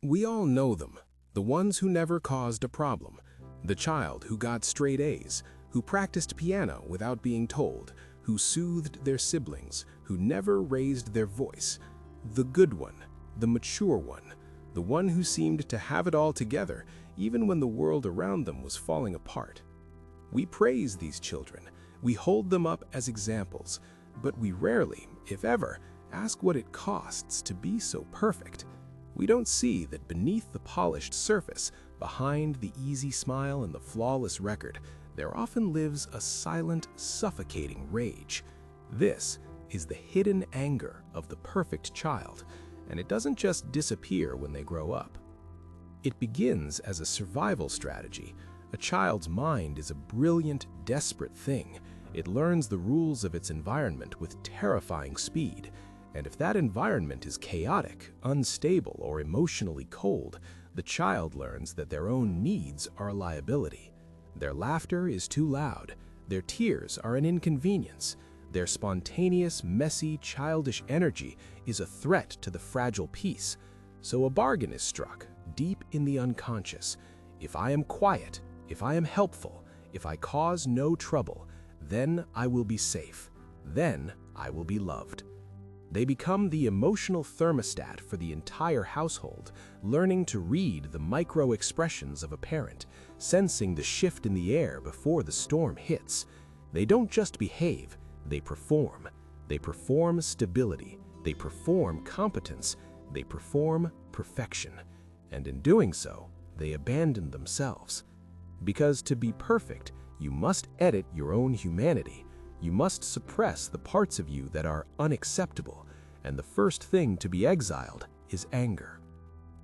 We all know them, the ones who never caused a problem, the child who got straight A's, who practiced piano without being told, who soothed their siblings, who never raised their voice, the good one, the mature one, the one who seemed to have it all together even when the world around them was falling apart. We praise these children, we hold them up as examples, but we rarely, if ever, ask what it costs to be so perfect. We don't see that beneath the polished surface, behind the easy smile and the flawless record, there often lives a silent, suffocating rage. This is the hidden anger of the perfect child, and it doesn't just disappear when they grow up. It begins as a survival strategy. A child's mind is a brilliant, desperate thing. It learns the rules of its environment with terrifying speed. And if that environment is chaotic, unstable, or emotionally cold, the child learns that their own needs are a liability. Their laughter is too loud. Their tears are an inconvenience. Their spontaneous, messy, childish energy is a threat to the fragile peace. So a bargain is struck, deep in the unconscious. If I am quiet, if I am helpful, if I cause no trouble, then I will be safe. Then I will be loved. They become the emotional thermostat for the entire household, learning to read the micro-expressions of a parent, sensing the shift in the air before the storm hits. They don't just behave, they perform. They perform stability, they perform competence, they perform perfection. And in doing so, they abandon themselves. Because to be perfect, you must edit your own humanity. You must suppress the parts of you that are unacceptable, and the first thing to be exiled is anger.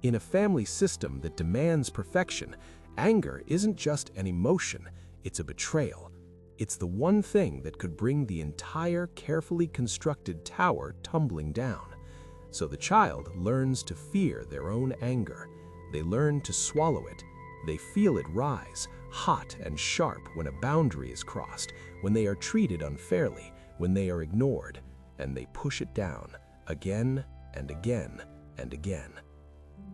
In a family system that demands perfection, anger isn't just an emotion, it's a betrayal. It's the one thing that could bring the entire carefully constructed tower tumbling down. So the child learns to fear their own anger. They learn to swallow it. They feel it rise, hot and sharp when a boundary is crossed, when they are treated unfairly, when they are ignored, and they push it down again and again and again.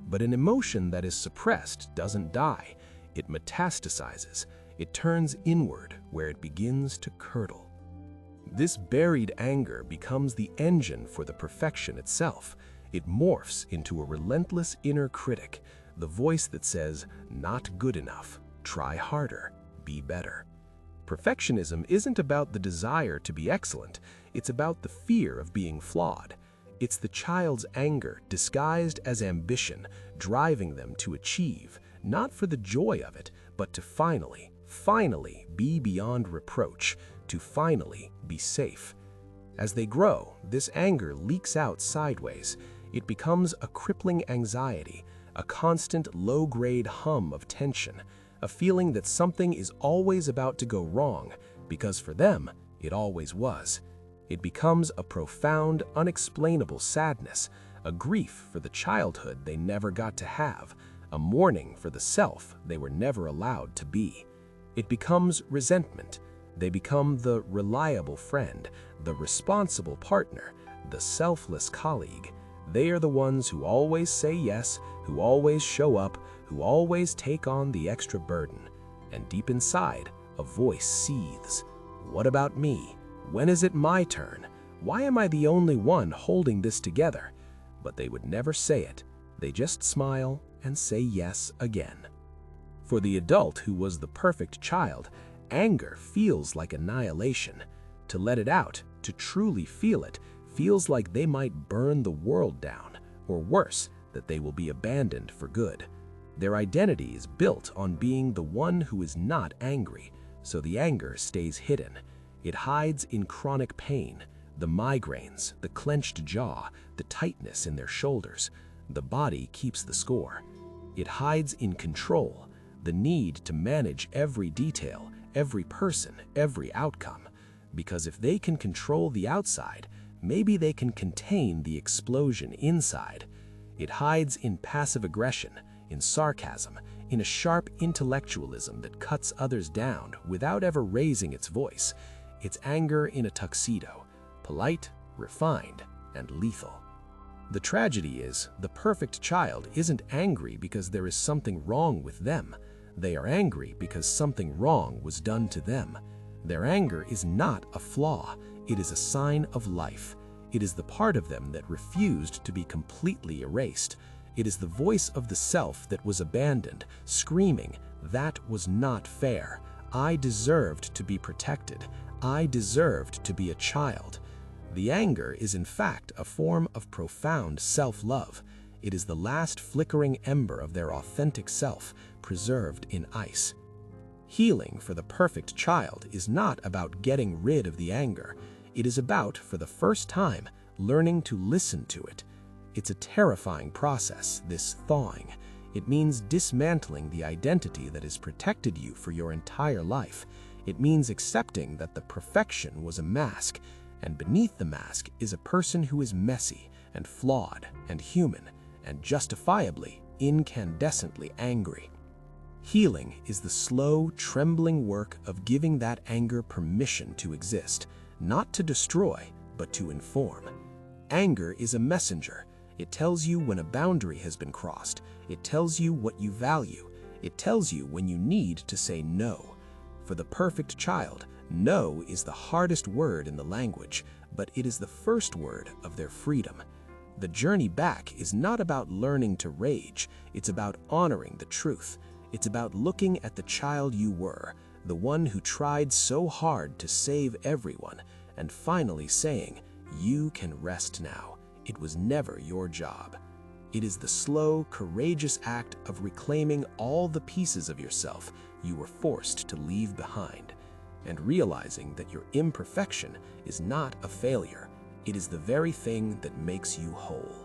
But an emotion that is suppressed doesn't die. It metastasizes. It turns inward where it begins to curdle. This buried anger becomes the engine for the perfection itself. It morphs into a relentless inner critic, the voice that says, "Not good enough. Try harder. Be better." Perfectionism isn't about the desire to be excellent. It's about the fear of being flawed. It's the child's anger disguised as ambition, driving them to achieve, not for the joy of it, but to finally be beyond reproach, to finally be safe. As they grow, this anger leaks out sideways. It becomes a crippling anxiety, a constant low-grade hum of tension, a feeling that something is always about to go wrong, because for them, it always was. It becomes a profound, unexplainable sadness, a grief for the childhood they never got to have, a mourning for the self they were never allowed to be. It becomes resentment. They become the reliable friend, the responsible partner, the selfless colleague. They are the ones who always say yes, who always show up, who always take on the extra burden. And deep inside, a voice seethes. What about me? When is it my turn? Why am I the only one holding this together? But they would never say it. They just smile and say yes again. For the adult who was the perfect child, anger feels like annihilation. To let it out, to truly feel it, feels like they might burn the world down, or worse, that they will be abandoned for good. Their identity is built on being the one who is not angry, so the anger stays hidden. It hides in chronic pain, the migraines, the clenched jaw, the tightness in their shoulders. The body keeps the score. It hides in control, the need to manage every detail, every person, every outcome. Because if they can control the outside, maybe they can contain the explosion inside. It hides in passive aggression, in sarcasm, in a sharp intellectualism that cuts others down without ever raising its voice. It's anger in a tuxedo, polite, refined, and lethal. The tragedy is, the perfect child isn't angry because there is something wrong with them. They are angry because something wrong was done to them. Their anger is not a flaw, it is a sign of life. It is the part of them that refused to be completely erased. It is the voice of the self that was abandoned, screaming, "That was not fair. I deserved to be protected. I deserved to be a child." The anger is in fact a form of profound self-love. It is the last flickering ember of their authentic self, preserved in ice. Healing for the perfect child is not about getting rid of the anger. It is about, for the first time, learning to listen to it. It's a terrifying process, this thawing. It means dismantling the identity that has protected you for your entire life. It means accepting that the perfection was a mask, and beneath the mask is a person who is messy and flawed and human and justifiably, incandescently angry. Healing is the slow, trembling work of giving that anger permission to exist, not to destroy, but to inform. Anger is a messenger. It tells you when a boundary has been crossed. It tells you what you value. It tells you when you need to say no. For the perfect child, no is the hardest word in the language, but it is the first word of their freedom. The journey back is not about learning to rage. It's about honoring the truth. It's about looking at the child you were, the one who tried so hard to save everyone, and finally saying, "You can rest now. It was never your job." It is the slow, courageous act of reclaiming all the pieces of yourself you were forced to leave behind, and realizing that your imperfection is not a failure. It is the very thing that makes you whole.